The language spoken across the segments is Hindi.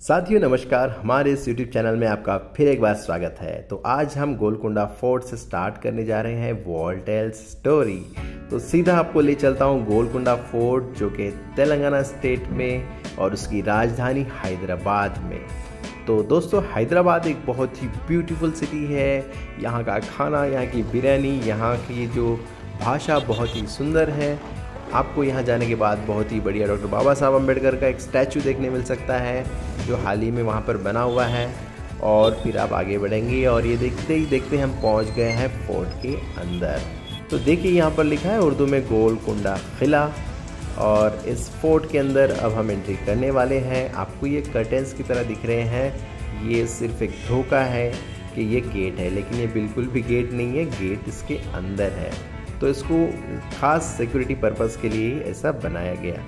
साथियों नमस्कार, हमारे इस YouTube चैनल में आपका फिर एक बार स्वागत है। तो आज हम गोलकुंडा फोर्ट से स्टार्ट करने जा रहे हैं वर्ल्ड टेल्स स्टोरी। तो सीधा आपको ले चलता हूं गोलकुंडा फोर्ट, जो कि तेलंगाना स्टेट में और उसकी राजधानी हैदराबाद में। तो दोस्तों, हैदराबाद एक बहुत ही ब्यूटीफुल सिटी है। यहाँ का खाना, यहाँ की बिरयानी, यहाँ की जो भाषा बहुत ही सुंदर है। आपको यहाँ जाने के बाद बहुत ही बढ़िया डॉक्टर बाबा साहब अम्बेडकर का एक स्टैचू देखने मिल सकता है, जो हाल ही में वहाँ पर बना हुआ है। और फिर आप आगे बढ़ेंगे और ये देखते ही देखते हम पहुँच गए हैं फोर्ट के अंदर। तो देखिए, यहाँ पर लिखा है उर्दू में गोलकुंडा किला। और इस फोर्ट के अंदर अब हम एंट्री करने वाले हैं। आपको ये कर्टेंस की तरह दिख रहे हैं। ये सिर्फ एक धोखा है कि ये गेट है, लेकिन ये बिल्कुल भी गेट नहीं है, गेट इसके अंदर है। तो इसको खास सिक्योरिटी पर्पस के लिए ऐसा बनाया गया।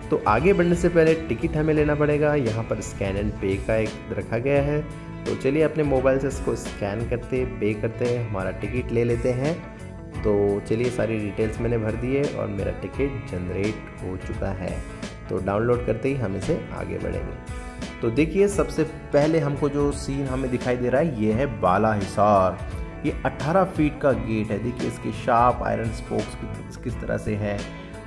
तो आगे बढ़ने से पहले टिकट हमें लेना पड़ेगा। यहाँ पर स्कैन एंड पे का एक रखा गया है। तो चलिए अपने मोबाइल से इसको स्कैन करते पे करते हमारा टिकट ले लेते हैं। तो चलिए, सारी डिटेल्स मैंने भर दी है और मेरा टिकट जनरेट हो चुका है। तो डाउनलोड करते ही हम इसे आगे बढ़ेंगे। तो देखिए, सबसे पहले हमको जो सीन हमें दिखाई दे रहा है, ये है बाला हिसार। ये 18 फीट का गेट है। देखिए, इसके शार्प आयरन स्पोक्स किस तरह से है,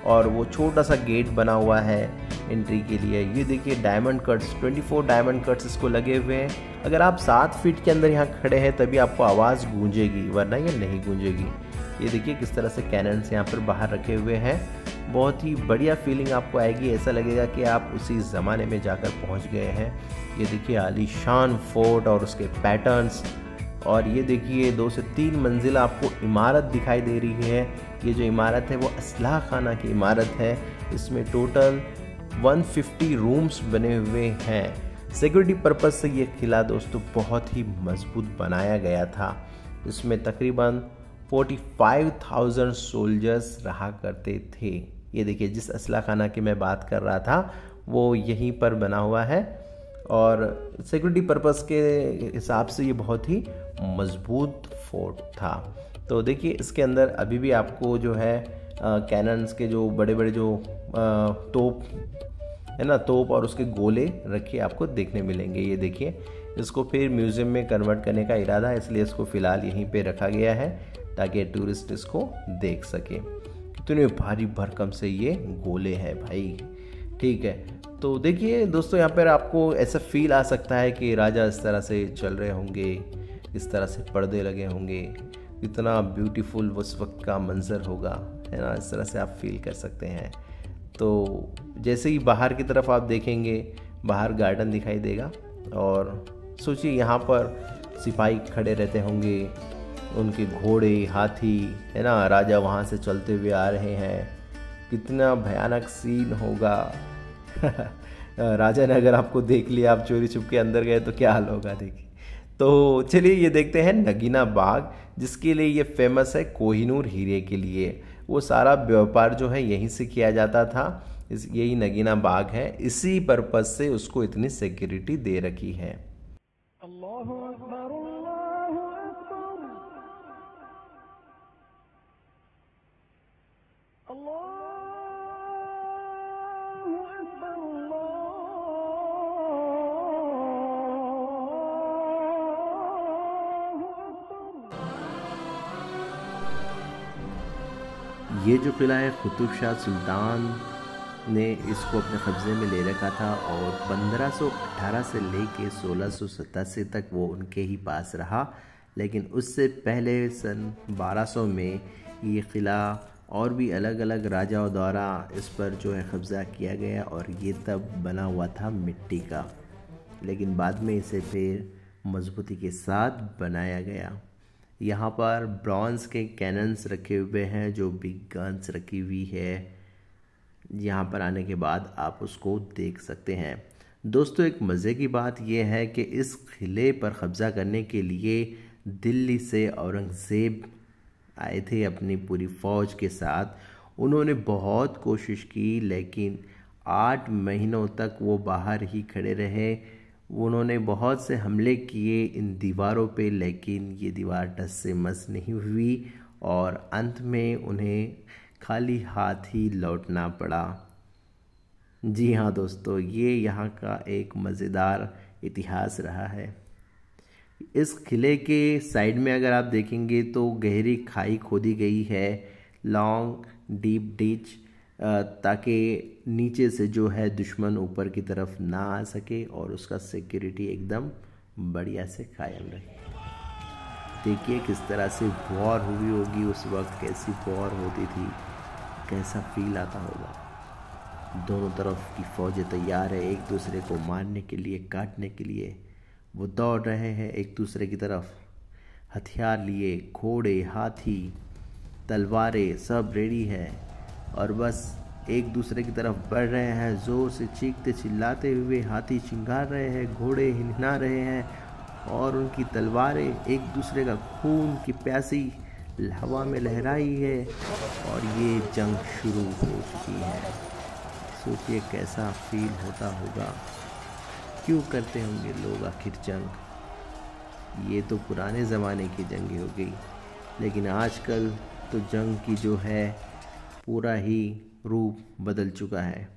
और वो छोटा सा गेट बना हुआ है एंट्री के लिए। ये देखिए, डायमंड कट्स, 24 डायमंड कट्स इसको लगे हुए हैं। अगर आप 7 फीट के अंदर यहाँ खड़े हैं तभी आपको आवाज़ गूंजेगी, वरना ये नहीं गूंजेगी। ये देखिए किस तरह से कैनन्स यहाँ पर बाहर रखे हुए हैं। बहुत ही बढ़िया फीलिंग आपको आएगी। ऐसा लगेगा कि आप उसी ज़माने में जाकर पहुँच गए हैं। ये देखिए आलीशान फोर्ट और उसके पैटर्न्स। और ये देखिए 2 से 3 मंजिला आपको इमारत दिखाई दे रही है। ये जो इमारत है वो असलाह खाना की इमारत है। इसमें टोटल 150 रूम्स बने हुए हैं। सिक्योरिटी पर्पस से ये किला दोस्तों बहुत ही मजबूत बनाया गया था। इसमें तकरीबन 45,000 सोल्जर्स रहा करते थे। ये देखिए, जिस असलाह खाना की मैं बात कर रहा था वो यहीं पर बना हुआ है, और सिक्योरिटी पर्पस के हिसाब से ये बहुत ही मजबूत फोर्ट था। तो देखिए, इसके अंदर अभी भी आपको जो है कैनन्स के जो बड़े बड़े जो तोप है ना, तोप और उसके गोले रखे आपको देखने मिलेंगे। ये देखिए, इसको फिर म्यूज़ियम में कन्वर्ट करने का इरादा है, इसलिए इसको फ़िलहाल यहीं पे रखा गया है ताकि टूरिस्ट इसको देख सके। कितने भारी भरकम से ये गोले हैं भाई। ठीक है, तो देखिए दोस्तों, यहाँ पर आपको ऐसा फील आ सकता है कि राजा इस तरह से चल रहे होंगे, इस तरह से पर्दे लगे होंगे, इतना ब्यूटीफुल उस वक्त का मंजर होगा, है ना। इस तरह से आप फील कर सकते हैं। तो जैसे ही बाहर की तरफ आप देखेंगे, बाहर गार्डन दिखाई देगा, और सोचिए यहाँ पर सिपाही खड़े रहते होंगे, उनके घोड़े, हाथी, है ना। राजा वहाँ से चलते हुए आ रहे हैं। कितना भयानक सीन होगा। राजा ने अगर आपको देख लिया, आप चोरी छुप के अंदर गए, तो क्या हाल होगा देखिए। तो चलिए ये देखते हैं नगीना बाग, जिसके लिए ये फेमस है कोहिनूर हीरे के लिए। वो सारा व्यापार जो है यहीं से किया जाता था। यही नगीना बाग है। इसी पर्पज से उसको इतनी सिक्योरिटी दे रखी है। अल्लाहु अकबर, अल्लाहु अकबर, अल्लाहु अकबर, अल्लाहु अकबर। ये जो किला है, कुतुब शाह सुल्तान ने इसको अपने कब्ज़े में ले रखा था, और 1518 से लेके 1687 तक वो उनके ही पास रहा। लेकिन उससे पहले सन 1200 में ये किला और भी अलग अलग राजाओं द्वारा इस पर जो है कब्ज़ा किया गया, और ये तब बना हुआ था मिट्टी का। लेकिन बाद में इसे फिर मजबूती के साथ बनाया गया। यहाँ पर ब्रॉन्ज के कैनन्स रखे हुए हैं, जो बिग गन्स रखी हुई है। यहाँ पर आने के बाद आप उसको देख सकते हैं। दोस्तों, एक मज़े की बात यह है कि इस किले पर कब्ज़ा करने के लिए दिल्ली से औरंगज़ेब आए थे अपनी पूरी फ़ौज के साथ। उन्होंने बहुत कोशिश की, लेकिन 8 महीनों तक वो बाहर ही खड़े रहे। उन्होंने बहुत से हमले किए इन दीवारों पे, लेकिन ये दीवार टस से मस नहीं हुई, और अंत में उन्हें खाली हाथ ही लौटना पड़ा। जी हाँ दोस्तों, ये यहाँ का एक मज़ेदार इतिहास रहा है। इस किले के साइड में अगर आप देखेंगे तो गहरी खाई खोदी गई है, लॉन्ग डीप डिच, ताकि नीचे से जो है दुश्मन ऊपर की तरफ ना आ सके और उसका सिक्योरिटी एकदम बढ़िया से कायम रहे। देखिए किस तरह से वॉर हुई होगी उस वक्त, कैसी वॉर होती थी, कैसा फील आता होगा। दोनों तरफ की फौजें तैयार है एक दूसरे को मारने के लिए, काटने के लिए। वो दौड़ रहे हैं एक दूसरे की तरफ, हथियार लिए, घोड़े, हाथी, तलवारें सब रेडी है और बस एक दूसरे की तरफ बढ़ रहे हैं। ज़ोर से चीखते चिल्लाते हुए हाथी चिंगार रहे हैं, घोड़े हिलना रहे हैं और उनकी तलवारें एक दूसरे का खून की प्यासी हवा में लहराई है और ये जंग शुरू हो चुकी है। सोचिए कैसा फील होता होगा, क्यों करते होंगे लोग आखिर जंग। ये तो पुराने ज़माने की जंग हो गई, लेकिन आजकल तो जंग की जो है पूरा ही रूप बदल चुका है।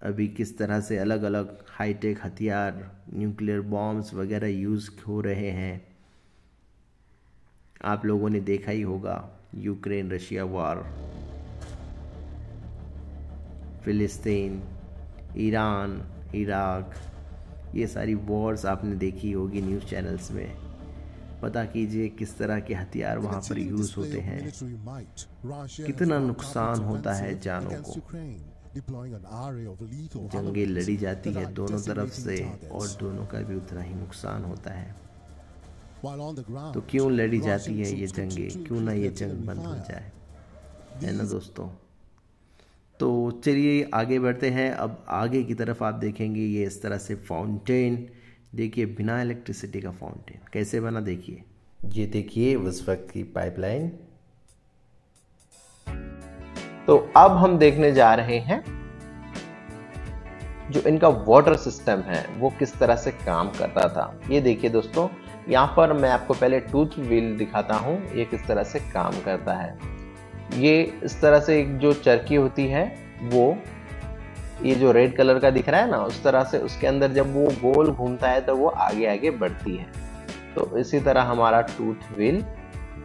अभी किस तरह से अलग अलग हाईटेक हथियार, न्यूक्लियर बॉम्ब्स वगैरह यूज़ हो रहे हैं। आप लोगों ने देखा ही होगा यूक्रेन रशिया वॉर, फिलिस्तीन, ईरान, इराक, ये सारी वॉर्स आपने देखी होगी न्यूज़ चैनल्स में। पता कीजिए किस तरह के हथियार वहाँ पर यूज़ होते हैं, कितना नुकसान होता है जानों को। जंगें लड़ी जाती है दोनों तरफ से और दोनों का भी उतना ही नुकसान होता है। तो क्यों लड़ी जाती है ये जंगें, क्यों ना ये जंग बंद हो जाए, है ना दोस्तों। तो चलिए आगे बढ़ते हैं। अब आगे की तरफ आप देखेंगे ये इस तरह से फाउंटेन, देखिए बिना इलेक्ट्रिसिटी का फाउंटेन कैसे बना। देखिए ये देखिए उस वक्त की पाइपलाइन। तो अब हम देखने जा रहे हैं जो इनका वाटर सिस्टम है वो किस तरह से काम करता था। ये देखिए दोस्तों, यहाँ पर मैं आपको पहले टूथ व्हील दिखाता हूँ, ये किस तरह से काम करता है। ये इस तरह से एक जो चरखी होती है वो, ये जो रेड कलर का दिख रहा है ना, उस तरह से उसके अंदर जब वो गोल घूमता है तो वो आगे आगे बढ़ती है। तो इसी तरह हमारा टूथ व्हील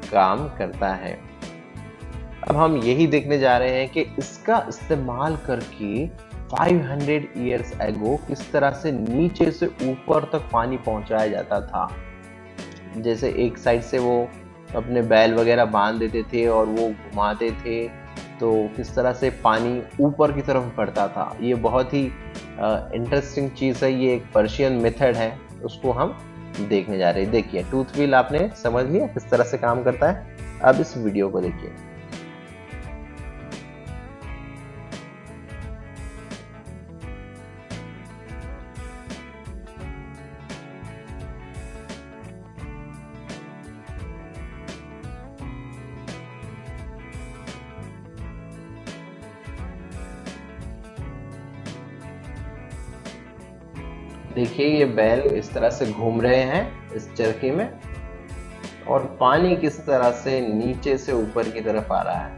काम करता है। अब हम यही देखने जा रहे हैं कि इसका इस्तेमाल करके 500 ईयर्स एगो किस तरह से नीचे से ऊपर तक पानी पहुंचाया जाता था। जैसे एक साइड से वो अपने बैल वगैरह बांध देते थे और वो घुमाते थे, तो किस तरह से पानी ऊपर की तरफ बढ़ता था। ये बहुत ही इंटरेस्टिंग चीज़ है, ये एक पर्शियन मेथड है, उसको हम देखने जा रहे हैं। देखिए टूथ व्हील आपने समझ लिया किस तरह से काम करता है। अब इस वीडियो को देखिए। देखिए ये बैल इस तरह से घूम रहे हैं इस चरखी में और पानी किस तरह से नीचे से ऊपर की तरफ आ रहा है।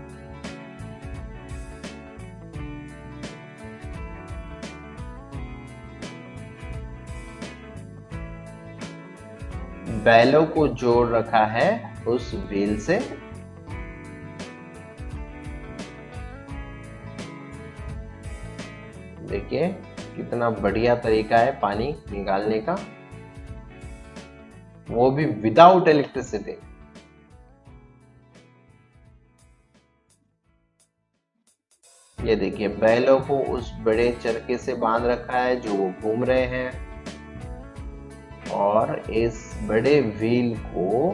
बैलों को जोड़ रखा है उस व्हील से। देखिए कितना बढ़िया तरीका है पानी निकालने का, वो भी विदाउट इलेक्ट्रिसिटी। ये देखिए बैलों को उस बड़े चरखे से बांध रखा है जो वो घूम रहे हैं और इस बड़े व्हील को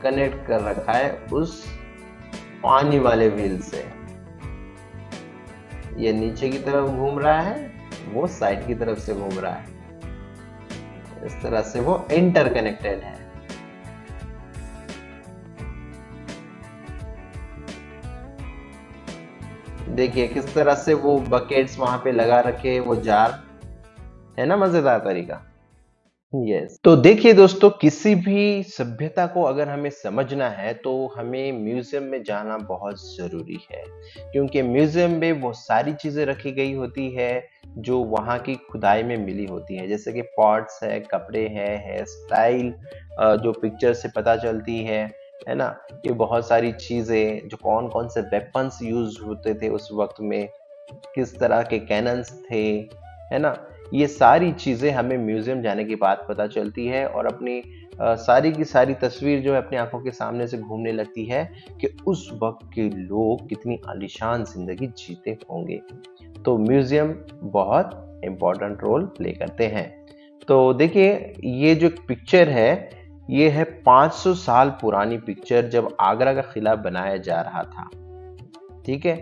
कनेक्ट कर रखा है उस पानी वाले व्हील से। ये नीचे की तरफ घूम रहा है, वो साइड की तरफ से घूम रहा है। इस तरह से वो इंटरकनेक्टेड है। देखिए किस तरह से वो बकेट्स वहां पे लगा रखे, वो जार है ना, मजेदार तरीका। यस, तो देखिए दोस्तों, किसी भी सभ्यता को अगर हमें समझना है तो हमें म्यूजियम में जाना बहुत जरूरी है, क्योंकि म्यूजियम में वो सारी चीजें रखी गई होती है जो वहाँ की खुदाई में मिली होती है, जैसे कि पॉट्स है, कपड़े हैं, हेयर स्टाइल, जो पिक्चर से पता चलती है ना। ये बहुत सारी चीजें, जो कौन कौन से वेपन्स यूज होते थे उस वक्त में, किस तरह के कैनन्स थे, है ना। ये सारी चीजें हमें म्यूजियम जाने के बाद पता चलती है, और अपनी सारी की सारी तस्वीर जो है अपनी आंखों के सामने से घूमने लगती है कि उस वक्त के लोग कितनी आलीशान जिंदगी जीते होंगे। तो म्यूजियम बहुत इम्पोर्टेंट रोल प्ले करते हैं। तो देखिए, ये जो पिक्चर है, ये है 500 साल पुरानी पिक्चर, जब आगरा का किला बनाया जा रहा था। ठीक है,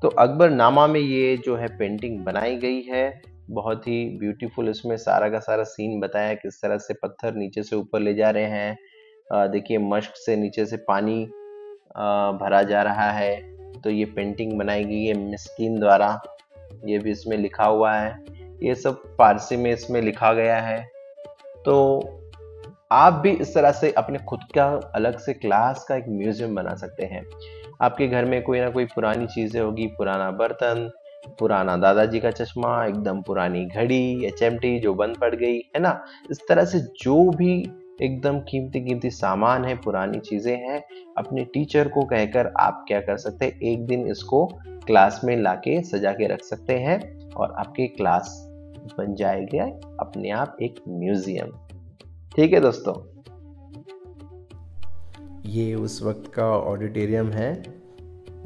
तो अकबरनामा में ये जो है पेंटिंग बनाई गई है, बहुत ही ब्यूटीफुल। इसमें सारा का सारा सीन बताया, किस तरह से पत्थर नीचे से ऊपर ले जा रहे हैं। देखिए, मश्क से नीचे से पानी भरा जा रहा है। तो ये पेंटिंग बनाई गई है मिस्कीन द्वारा, ये भी इसमें लिखा हुआ है। ये सब फारसी में इसमें लिखा गया है। तो आप भी इस तरह से अपने खुद का अलग से क्लास का एक म्यूजियम बना सकते हैं। आपके घर में कोई ना कोई पुरानी चीजें होगी, पुराना बर्तन, पुराना दादाजी का चश्मा, एकदम पुरानी घड़ी या चिमटी जो बंद पड़ गई, है ना। इस तरह से जो भी एकदम कीमती कीमती सामान है, पुरानी चीजें हैं, अपने टीचर को कहकर आप क्या कर सकते हैं, एक दिन इसको क्लास में लाके सजा के रख सकते हैं, और आपकी क्लास बन जाएगी अपने आप एक म्यूजियम। ठीक है दोस्तों, ये उस वक्त का ऑडिटोरियम है।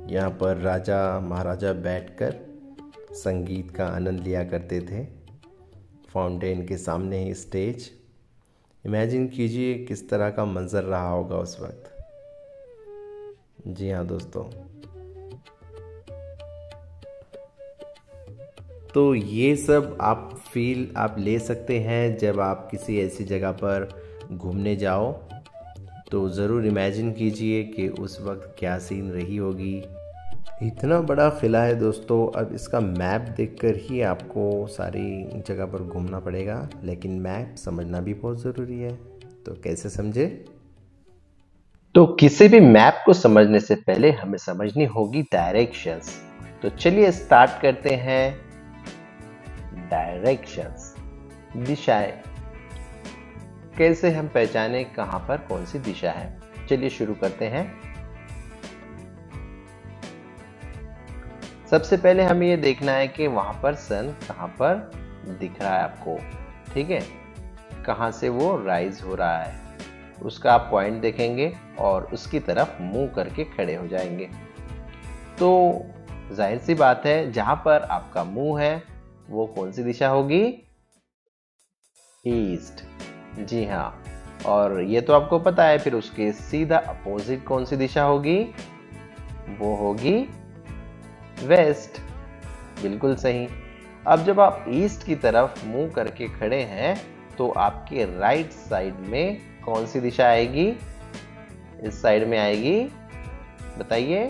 यहाँ पर राजा महाराजा बैठकर संगीत का आनंद लिया करते थे। फाउंटेन के सामने ही स्टेज। इमेजिन कीजिए किस तरह का मंजर रहा होगा उस वक्त। जी हाँ दोस्तों, तो ये सब आप ले सकते हैं जब आप किसी ऐसी जगह पर घूमने जाओ। तो ज़रूर इमेजिन कीजिए कि उस वक्त क्या सीन रही होगी। इतना बड़ा किला है दोस्तों, अब इसका मैप देखकर ही आपको सारी जगह पर घूमना पड़ेगा, लेकिन मैप समझना भी बहुत ज़रूरी है। तो कैसे समझे? तो किसी भी मैप को समझने से पहले हमें समझनी होगी डायरेक्शंस। तो चलिए स्टार्ट करते हैं। डायरेक्शंस, दिशाएं। कैसे हम पहचाने कहां पर कौन सी दिशा है? चलिए शुरू करते हैं। सबसे पहले हमें ये देखना है कि वहां पर सन कहां पर दिख रहा है आपको। ठीक है, कहां से वो राइज हो रहा है, उसका आप पॉइंट देखेंगे और उसकी तरफ मुंह करके खड़े हो जाएंगे। तो जाहिर सी बात है, जहां पर आपका मुंह है वो कौन सी दिशा होगी? ईस्ट। जी हाँ, और ये तो आपको पता है। फिर उसके सीधा अपोजिट कौन सी दिशा होगी? वो होगी वेस्ट। बिल्कुल सही। अब जब आप ईस्ट की तरफ मुंह करके खड़े हैं तो आपके राइट साइड में कौन सी दिशा आएगी? इस साइड में आएगी, बताइए।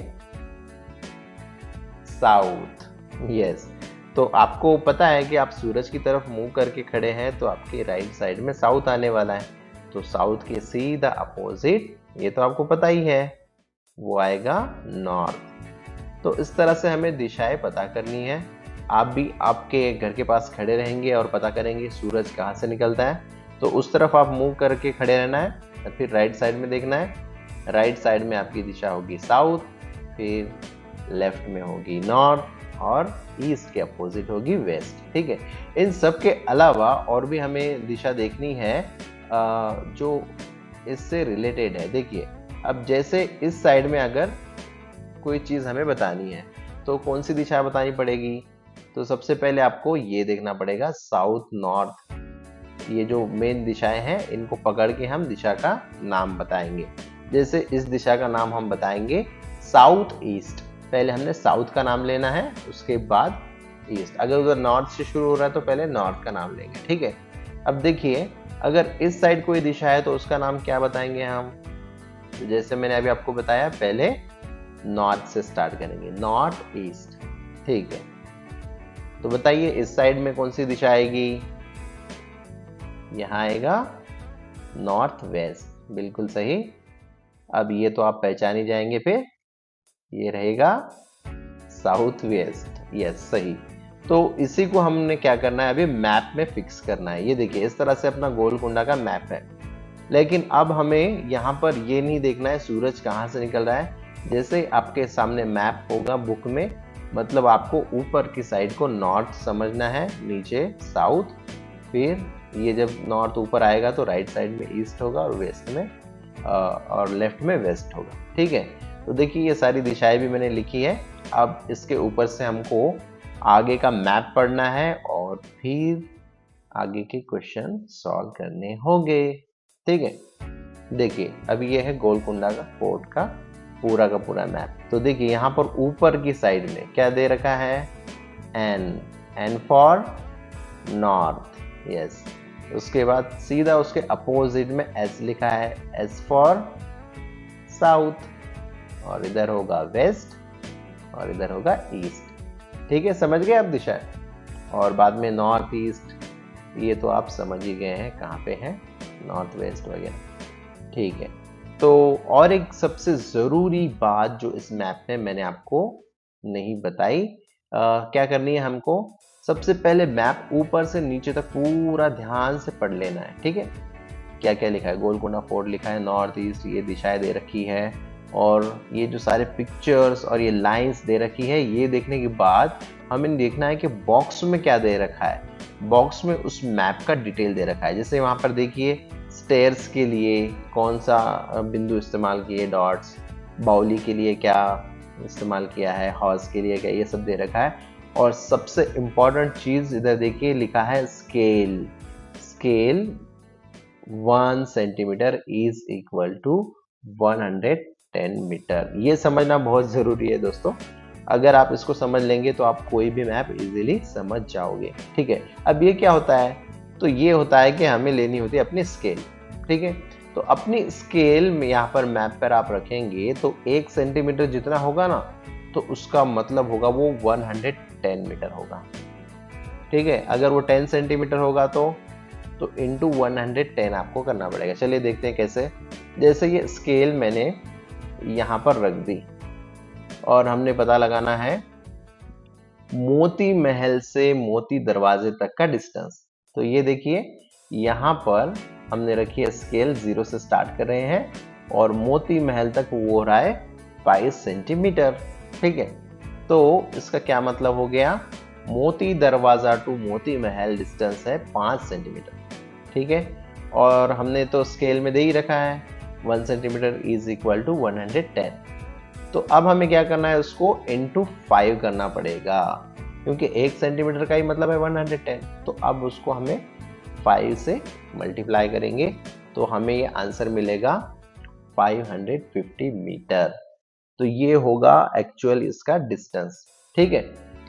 साउथ। यस, तो आपको पता है कि आप सूरज की तरफ मुंह करके खड़े हैं तो आपके राइट साइड में साउथ आने वाला है। तो साउथ के सीधा अपोजिट, ये तो आपको पता ही है, वो आएगा नॉर्थ। तो इस तरह से हमें दिशाएं पता करनी है। आप भी आपके घर के पास खड़े रहेंगे और पता करेंगे सूरज कहाँ से निकलता है, तो उस तरफ आप मुंह करके खड़े रहना है और फिर राइट साइड में देखना है। राइट साइड में आपकी दिशा होगी साउथ, फिर लेफ्ट में होगी नॉर्थ और ईस्ट के अपोजिट होगी वेस्ट। ठीक है, इन सब के अलावा और भी हमें दिशा देखनी है जो इससे रिलेटेड है। देखिए, अब जैसे इस साइड में अगर कोई चीज़ हमें बतानी है तो कौन सी दिशा बतानी पड़ेगी? तो सबसे पहले आपको ये देखना पड़ेगा साउथ नॉर्थ। ये जो मेन दिशाएं हैं इनको पकड़ के हम दिशा का नाम बताएंगे। जैसे इस दिशा का नाम हम बताएंगे साउथ ईस्ट। पहले हमने साउथ का नाम लेना है, उसके बाद ईस्ट। अगर उधर नॉर्थ से शुरू हो रहा है तो पहले नॉर्थ का नाम लेंगे। ठीक है, अब देखिए, अगर इस साइड कोई दिशा है तो उसका नाम क्या बताएंगे हम? तो जैसे मैंने अभी आपको बताया, पहले नॉर्थ से स्टार्ट करेंगे, नॉर्थ ईस्ट। ठीक है, तो बताइए इस साइड में कौन सी दिशा आएगी? यहाँ आएगा नॉर्थ वेस्ट, बिल्कुल सही। अब ये तो आप पहचान ही जाएंगे, फिर ये रहेगा साउथ वेस्ट, यस सही। तो इसी को हमने क्या करना है, अभी मैप में फिक्स करना है। ये देखिए इस तरह से अपना गोलकुंडा का मैप है, लेकिन अब हमें यहाँ पर ये नहीं देखना है सूरज कहाँ से निकल रहा है। जैसे आपके सामने मैप होगा बुक में, मतलब आपको ऊपर की साइड को नॉर्थ समझना है, नीचे साउथ, फिर ये जब नॉर्थ ऊपर आएगा तो राइट साइड में ईस्ट होगा और वेस्ट में और लेफ्ट में वेस्ट होगा, ठीक है। तो देखिए ये सारी दिशाएं भी मैंने लिखी है। अब इसके ऊपर से हमको आगे का मैप पढ़ना है और फिर आगे के क्वेश्चन सॉल्व करने होंगे, ठीक है। देखिए अभी ये है गोलकुंडा का फोर्ट का पूरा मैप। तो देखिए यहाँ पर ऊपर की साइड में क्या दे रखा है, एन फॉर नॉर्थ, यस। उसके बाद सीधा उसके अपोजिट में एस लिखा है, एस फॉर साउथ, और इधर होगा वेस्ट और इधर होगा ईस्ट, ठीक है। समझ गए आप दिशा, और बाद में नॉर्थ ईस्ट, ये तो आप समझ ही गए हैं कहाँ पे है, नॉर्थ वेस्ट वगैरह, ठीक है। तो और एक सबसे ज़रूरी बात जो इस मैप में मैंने आपको नहीं बताई, क्या करनी है हमको, सबसे पहले मैप ऊपर से नीचे तक पूरा ध्यान से पढ़ लेना है, ठीक है। क्या क्या लिखा है, गोलकुंडा फोर्ट लिखा है, नॉर्थ ईस्ट, ये दिशाएं दे रखी है, और ये जो सारे पिक्चर्स और ये लाइंस दे रखी है, ये देखने के बाद हमें देखना है कि बॉक्स में क्या दे रखा है। बॉक्स में उस मैप का डिटेल दे रखा है। जैसे वहाँ पर देखिए स्टेयर्स के लिए कौन सा बिंदु इस्तेमाल किए, डॉट्स, बाउली के लिए क्या इस्तेमाल किया है, हॉर्स के लिए क्या, ये सब दे रखा है। और सबसे इम्पॉर्टेंट चीज़ इधर देखिए लिखा है scale. Scale 1 centimetre is equal to 110 metre. ये समझना बहुत ज़रूरी है दोस्तों। अगर आप इसको समझ लेंगे तो आप कोई भी मैप इजीली समझ जाओगे, ठीक है। अब ये क्या होता है, तो ये होता है कि हमें लेनी होती है अपनी स्केल, ठीक है। तो अपनी स्केल में यहाँ पर मैप पर आप रखेंगे तो 1 सेंटीमीटर जितना होगा ना, तो उसका मतलब होगा वो 110 मीटर होगा, ठीक है। अगर वो 10 सेंटीमीटर होगा तो इंटू 110 आपको करना पड़ेगा। चलिए देखते हैं कैसे। जैसे ये स्केल मैंने यहाँ पर रख दी और हमने पता लगाना है मोती महल से मोती दरवाजे तक का डिस्टेंस। तो ये देखिए यहाँ पर हमने रखी है स्केल, 0 से स्टार्ट कर रहे हैं और मोती महल तक वो हो रहा है 22 सेंटीमीटर, ठीक है। तो इसका क्या मतलब हो गया, मोती दरवाजा टू मोती महल डिस्टेंस है 5 सेंटीमीटर, ठीक है। और हमने तो स्केल में दे ही रखा है 1 सेंटीमीटर इज इक्वल टू 110। तो अब हमें क्या करना है, उसको इंटू 5 करना पड़ेगा, क्योंकि 1 सेंटीमीटर का ही मतलब है 110। तो अब उसको हमें 5 से मल्टीप्लाई करेंगे तो हमें ये आंसर मिलेगा 550 मीटर। तो ये होगा एक्चुअल इसका डिस्टेंस, ठीक है।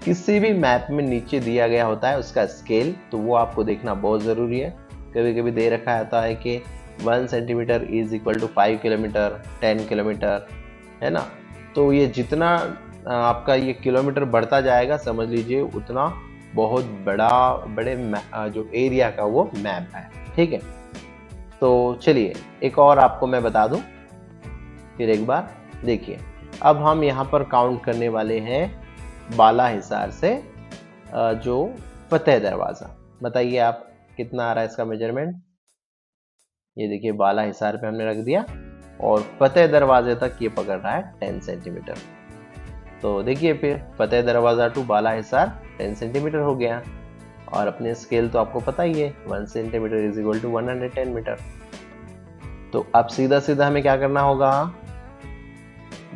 किसी भी मैप में नीचे दिया गया होता है उसका स्केल, तो वो आपको देखना बहुत ज़रूरी है। कभी कभी दे रखा होता है कि 1 centimetre is equal to 5 kilometre, 10 kilometre, है ना। तो ये जितना आपका ये किलोमीटर बढ़ता जाएगा, समझ लीजिए उतना बहुत बड़े जो एरिया का वो मैप है, ठीक है। तो चलिए एक और आपको मैं बता दूं फिर एक बार। देखिए अब हम यहाँ पर काउंट करने वाले हैं बाला हिसार से जो फतेह दरवाज़ा। बताइए आप कितना आ रहा है इसका मेजरमेंट। ये देखिए बाला हिसार पे हमने रख दिया और फतेह दरवाजे तक ये पकड़ रहा है 10 सेंटीमीटर। तो देखिए फिर फतेह दरवाज़ा टू बाला हिसार 10 सेंटीमीटर हो गया, और अपने स्केल तो आपको पता ही है 1 centimetre is equal to 110 metre. तो अब सीधा सीधा हमें क्या करना होगा,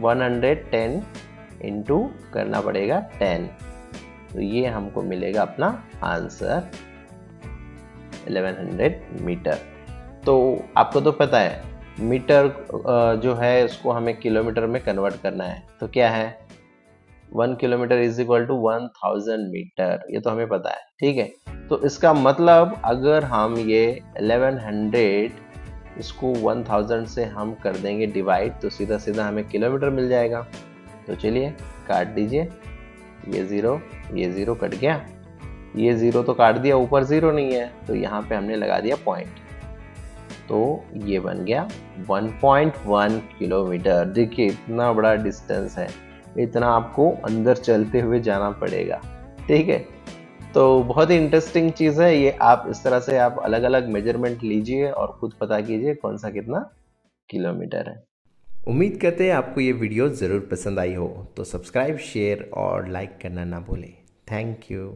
110 इंटू करना पड़ेगा 10, तो ये हमको मिलेगा अपना आंसर 1100 मीटर। तो आपको तो पता है मीटर जो है उसको हमें किलोमीटर में कन्वर्ट करना है, तो क्या है 1 kilometre is equal to 1000 metre, ये तो हमें पता है, ठीक है। तो इसका मतलब अगर हम ये 1100 इसको 1000 से हम कर देंगे डिवाइड, तो सीधा सीधा हमें किलोमीटर मिल जाएगा। तो चलिए काट दीजिए, ये ज़ीरो कट गया, ये 0 तो काट दिया, ऊपर 0 नहीं है, तो यहाँ पे हमने लगा दिया पॉइंट, तो ये बन गया 1.1 किलोमीटर। देखिए इतना बड़ा डिस्टेंस है, इतना आपको अंदर चलते हुए जाना पड़ेगा। ठीक है, तो बहुत ही इंटरेस्टिंग चीज़ है ये। आप इस तरह से आप अलग अलग मेजरमेंट लीजिए और खुद पता कीजिए कौन सा कितना किलोमीटर है। उम्मीद करते हैं आपको ये वीडियो ज़रूर पसंद आई हो, तो सब्सक्राइब, शेयर और लाइक करना ना भूलें। Thank you.